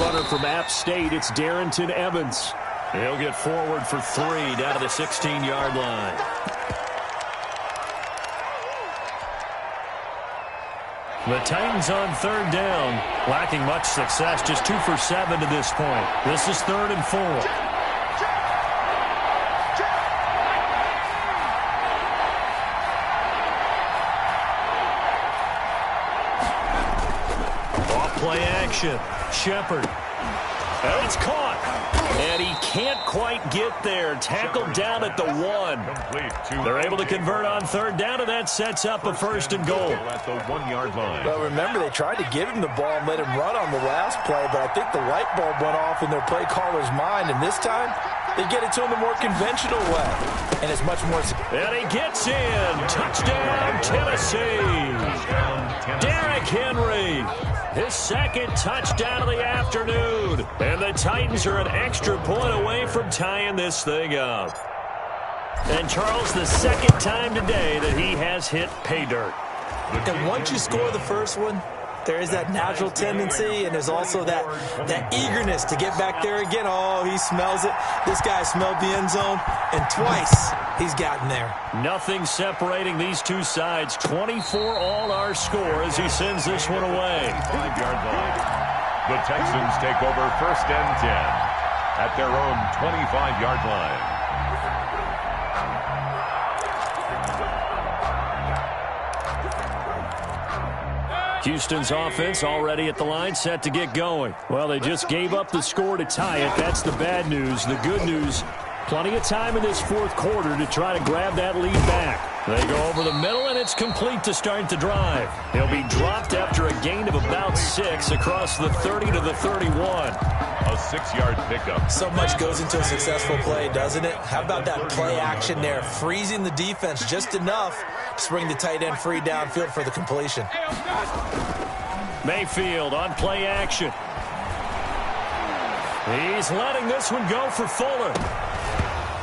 Runner from App State, it's Darrington Evans. He'll get forward for 3 down to the 16-yard line. The Titans on 3rd down, lacking much success, just 2 for 7 to this point. This is 3rd and 4. Play action. Shepard. And it's caught. And he can't quite get there. Tackled down at the 1. They're able to convert on third down, and that sets up a 1st and goal. At the 1-yard line. Well, remember, they tried to give him the ball and let him run on the last play, but I think the light bulb went off in their play caller's mind, and this time they get it to him the more conventional way. And it's much more... And he gets in. Touchdown, Tennessee. Derrick Henry. His 2nd touchdown of the afternoon. And the Titans are an extra point away from tying this thing up. And Charles, the 2nd time today that he has hit pay dirt. And once you score the first one, there is that natural tendency, and there's also that eagerness to get back there again. Oh, he smells it. This guy smelled the end zone, and twice he's gotten there. Nothing separating these two sides. 24 all our score as he sends this one away. 5-yard line. The Texans take over 1st and 10 at their own 25-yard line. Houston's offense already at the line, set to get going. Well, they just gave up the score to tie it. That's the bad news. The good news, plenty of time in this 4th quarter to try to grab that lead back. They go over the middle, and it's complete to start the drive. He'll be dropped after a gain of about 6 across the 30 to the 31. A 6-yard pickup. So much goes into a successful play, doesn't it? How about that play action there, freezing the defense just enough to bring the tight end free downfield for the completion. Mayfield on play action. He's letting this one go for Fuller.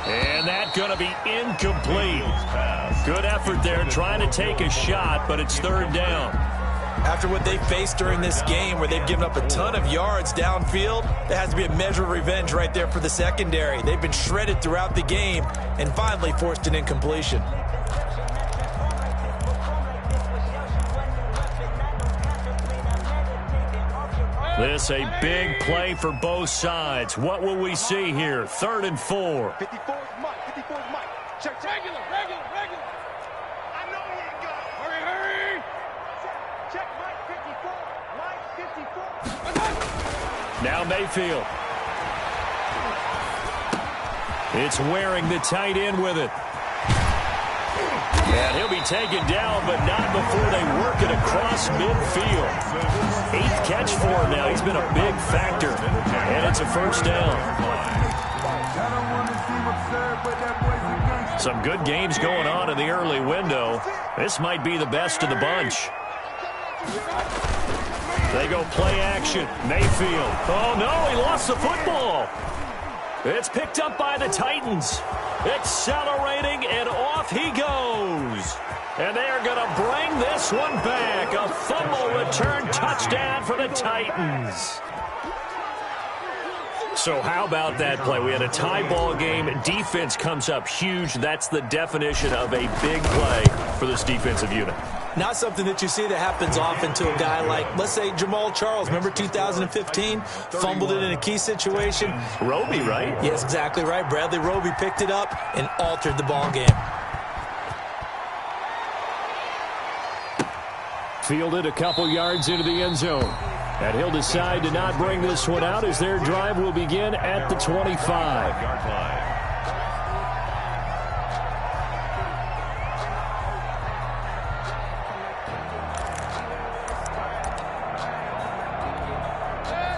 And that's going to be incomplete. Good effort there trying to take a shot, but it's 3rd down. After what they faced during this game where they've given up a ton of yards downfield, there has to be a measure of revenge right there for the secondary. They've been shredded throughout the game and finally forced an incompletion. This a big play for both sides. What will we see here? 3rd and 4. 54's Mike. 54's Mike. Check. Regular. I know he ain't got it. Hurry. Check Mike 54. Now Mayfield. It's wearing the tight end with it. And he'll be taken down, but not before they work it across midfield. 8th catch for him now. He's been a big factor. And it's a 1st down. Some good games going on in the early window. This might be the best of the bunch. They go play action. Mayfield. Oh, no, he lost the football. It's picked up by the Titans. Accelerating, and off he goes. And they are going to bring this one back. A fumble return touchdown for the Titans. So how about that play? We had a tie ball game. Defense comes up huge. That's the definition of a big play for this defensive unit. Not something that you see that happens often to a guy like, let's say, Jamal Charles. Remember 2015? Fumbled it in a key situation. Roby, right? Yes, exactly right. Bradley Roby picked it up and altered the ball game. Fielded a couple yards into the end zone. And he'll decide to not bring this one out as their drive will begin at the 25.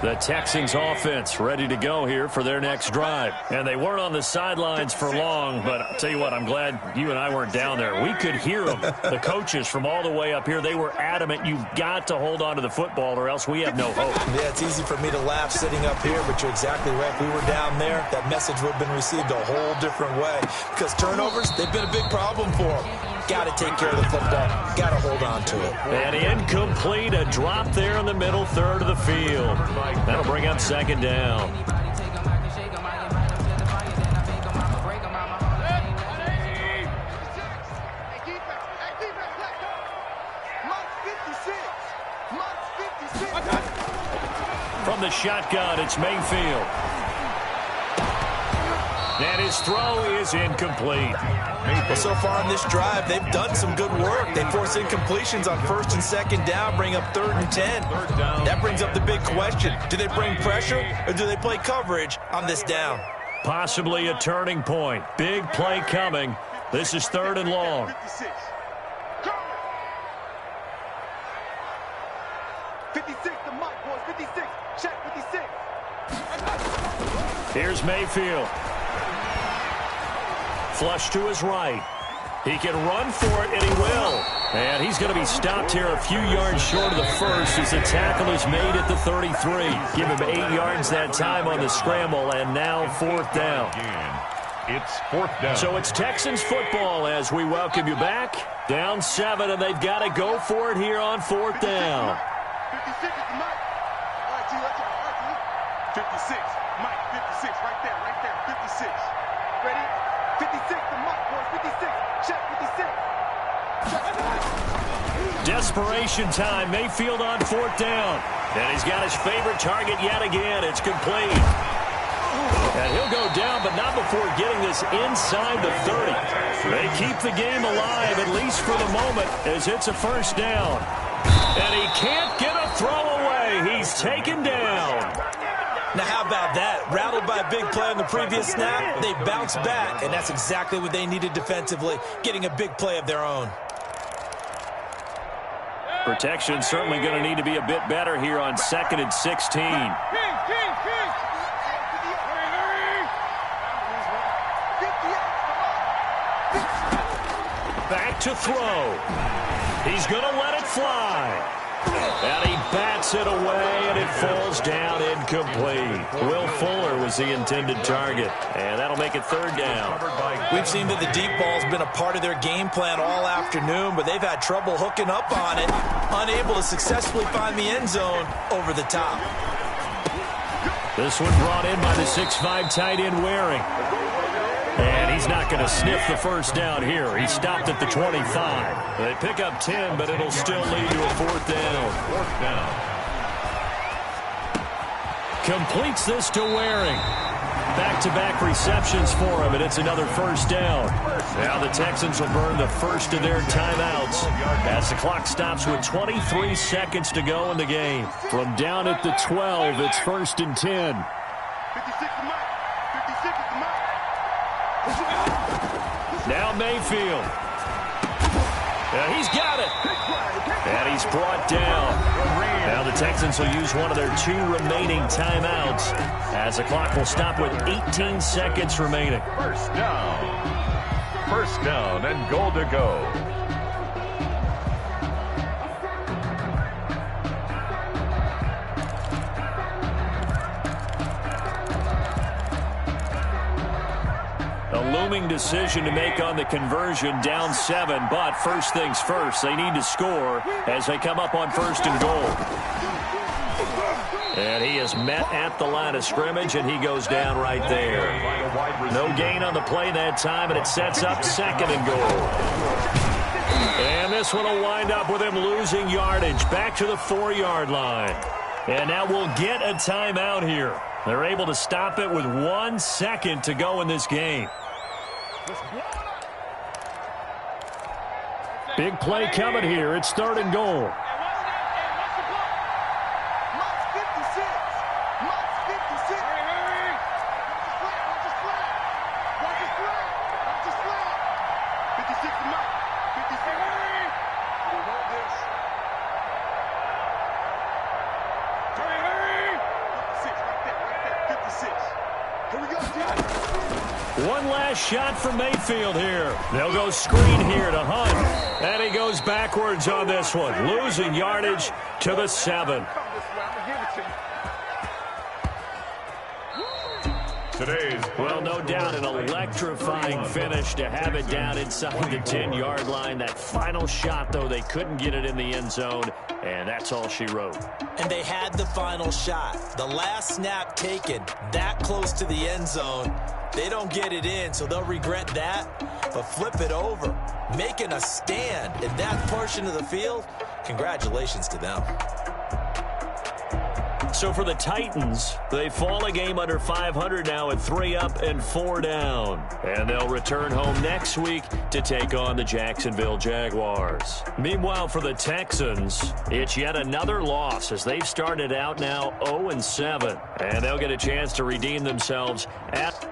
The Texans offense ready to go here for their next drive. And they weren't on the sidelines for long, but I'll tell you what, I'm glad you and I weren't down there. We could hear them, the coaches from all the way up here. They were adamant, you've got to hold on to the football or else we have no hope. Yeah, it's easy for me to laugh sitting up here, but you're exactly right. If we were down there, that message would have been received a whole different way. Because turnovers, they've been a big problem for them. Got to take care of the football. Got to hold on to it. And incomplete, a drop there in the middle third of the field. That'll bring up 2nd down. From the shotgun, it's Mayfield. And his throw is incomplete. Well, so far on this drive, they've done some good work. They force incompletions on 1st and 2nd down, bring up 3rd and 10. That brings up the big question. Do they bring pressure or do they play coverage on this down? Possibly a turning point. Big play coming. This is 3rd and long. 56. 56, the mic, boys. 56. Check 56. Here's Mayfield. Flush to his right. He can run for it, and he will. And he's going to be stopped here a few yards short of the first as the tackle is made at the 33. Give him 8 yards that time on the scramble, and now 4th down. It's 4th down. So it's Texans football as we welcome you back. Down 7, and they've got to go for it here on 4th down. 56 is the mic. All right, G, let's go. All right, G. 56. Mike, 56. Right there, 56. Ready? 56, the mic, boys. 56. Check 56. Desperation time. Mayfield on 4th down. And he's got his favorite target yet again. It's complete. And he'll go down, but not before getting this inside the 30. They keep the game alive, at least for the moment, as it's a 1st down. And he can't get a throw away. He's taken down. Now, how about that? Rattled by a big play on the previous snap, they bounce back, and that's exactly what they needed defensively, getting a big play of their own. Protection certainly going to need to be a bit better here on 2nd and 16. Back to throw. He's going to let it fly. And he bats it away, and it falls down incomplete. Will Fuller was the intended target, and that'll make it 3rd down. We've seen that the deep ball's been a part of their game plan all afternoon, but they've had trouble hooking up on it, unable to successfully find the end zone over the top. This one brought in by the 6'5" tight end Waring. And he's not going to sniff the 1st down here. He stopped at the 25. They pick up 10, but it'll still lead to a 4th down. 4th down. Completes this to Waring. Back-to-back receptions for him, and it's another 1st down. Now the Texans will burn the first of their timeouts as the clock stops with 23 seconds to go in the game. From down at the 12, it's 1st and 10. 56 the mic. 56 is the mic. Now Mayfield. And he's got it. And he's brought down. Now the Texans will use one of their 2 remaining timeouts as the clock will stop with 18 seconds remaining. 1st down. 1st down and goal to go. Looming decision to make on the conversion, down 7, but first things first, they need to score as they come up on 1st and goal. And he is met at the line of scrimmage, and he goes down right there. No gain on the play that time, and it sets up 2nd and goal. And this one will wind up with him losing yardage back to the 4-yard line. And now we'll get a timeout here. They're able to stop it with 1 second to go in this game. Big play coming here. It's 3rd and goal. One last shot from Mayfield here. They'll go screen here to Hunt. And he goes backwards on this one, losing yardage to the 7. Well, no doubt an electrifying finish to have it down inside the 10-yard line. That final shot, though, they couldn't get it in the end zone, and that's all she wrote. And they had the final shot. The last snap taken that close to the end zone. They don't get it in, so they'll regret that. But flip it over, making a stand in that portion of the field, congratulations to them. So for the Titans, they fall a game under 500 now at 3 up and 4 down. And they'll return home next week to take on the Jacksonville Jaguars. Meanwhile, for the Texans, it's yet another loss as they've started out now 0-7. And they'll get a chance to redeem themselves at...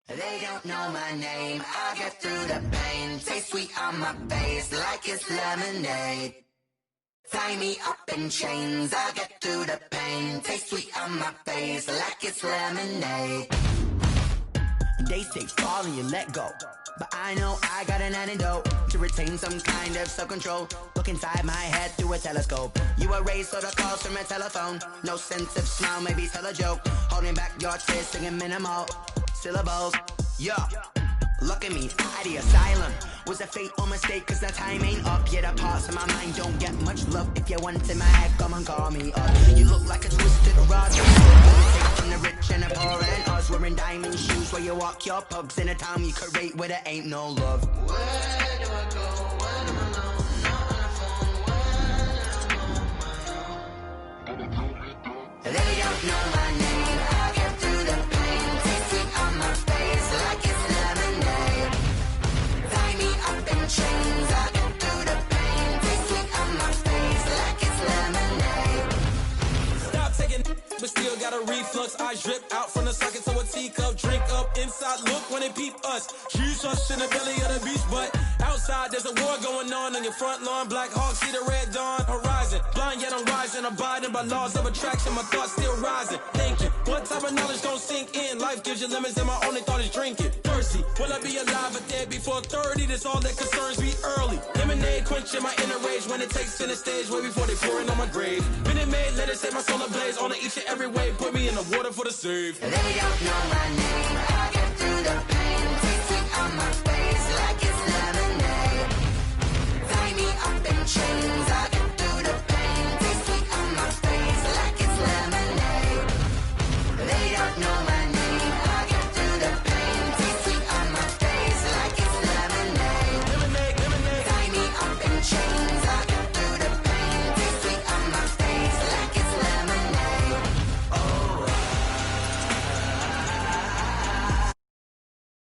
They don't know my name, I get through the pain. Taste sweet on my face like it's lemonade. Tie me up in chains, I get through the pain. Taste sweet on my face like it's lemonade. They say fall and you let go, but I know I got an antidote to retain some kind of self-control. Look inside my head through a telescope. You erase all the calls from a telephone. No sense of smile, maybe tell a joke. Holding back your tears, singing minimal syllables. Yeah, look at me, out the asylum. Was a fate or mistake, cause the time ain't up. Yet the parts of my mind don't get much love. If you want in my head, come and call me up. You look like a twisted rod. Take from the rich and the poor and us. Wearing diamond shoes where you walk your pugs. In a town you create where there ain't no love. Where do I go when I'm alone? Not on the phone when I'm on my own. They don't know my name, I get through the pain. Taste sweet on my face like it's lemonade. Tie me up in chains, I get through the pain. Taste sweet on my face like it's lemonade. Stop taking but still got a reflux. Eyes drip out from the socket to a teacup. Drink up inside, look when they peep us. Choose us in the belly of the beast, but outside there's a war going on your front lawn. Black Hawk, see the red dawn horizon. Blind yet I'm rising, abiding by laws of attraction. My thoughts still rising. Thinking, what type of knowledge gon' sink in? Life gives you lemons and my only thought is drinking. Thirsty, will I be alive or dead before 30? That's all that concerns me early. Lemonade quenching my inner rage when it takes center stage way before they pour it on my grave. Been it made, let it set my soul ablaze. On each and every way, put me in the water for the save. They don't know my name, I get through the pain.